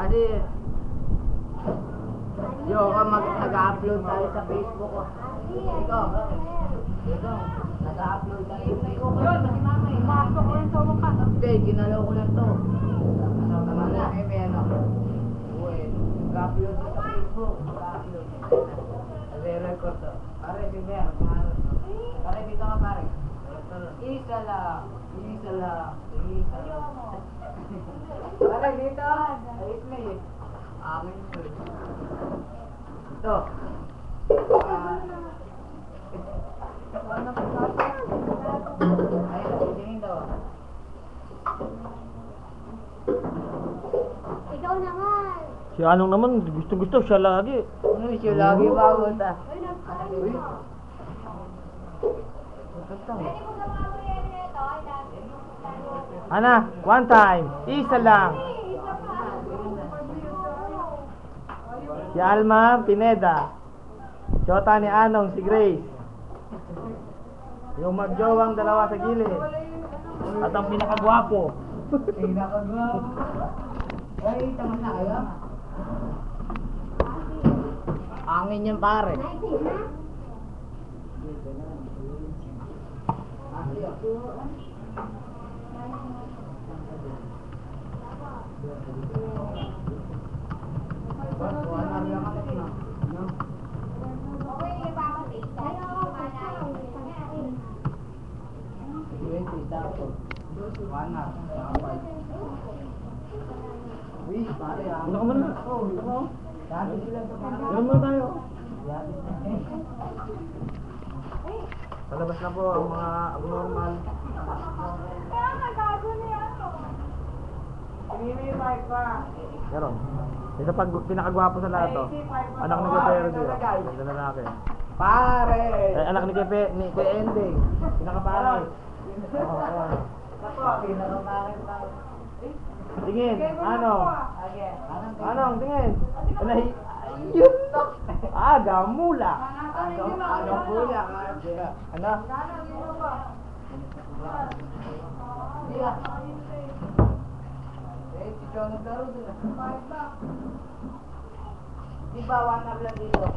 Kasi, nag-upload tayo sa Facebook ko. Ikaw, nag-upload tayo sa Facebook ko. Yun, si mama eh. Masok ko yung tawag ka. Okay, ginalaw ko lang to. Naman na kayo may ano. Uy, nag-upload sa Facebook. Nag-upload. Nag-record to. Pare, Pimer. Pare, dito ka pare. Isa lang. Pare, dito. Ayos na eh. Amin po. Ito. Ayun, tingin daw. Ikaw naman. Si Anong naman, gusto siya lagi. Ano, siya lagi bago ta. Uy. Ana, one time, isa lang. Si Alma Pineda. Jota ni Anong, si Grace. Yung magjowang dalawa sa gilid. At ang pinakagwapo. Ay, tama na kayo. Angin yan pare. Uy, pare ah. Ano ka muna? Dati sila sa parang. Ano muna tayo? Palabas na po ang mga abnormal. Meron. Ito pag pinakagwapo sa lahat to. Anak ni Kepero Dio. Ganda na lalaki. Pare! Anak ni Kuya Ending. Pinakapare. Oo, ayan. Pinakapangit na. Tingin, Anong, tingin. Yun na. Mula. Ano kuya? Ano? Hindi ah. Eh, si John naglaro din ah. Di ba, 1 up lang dito?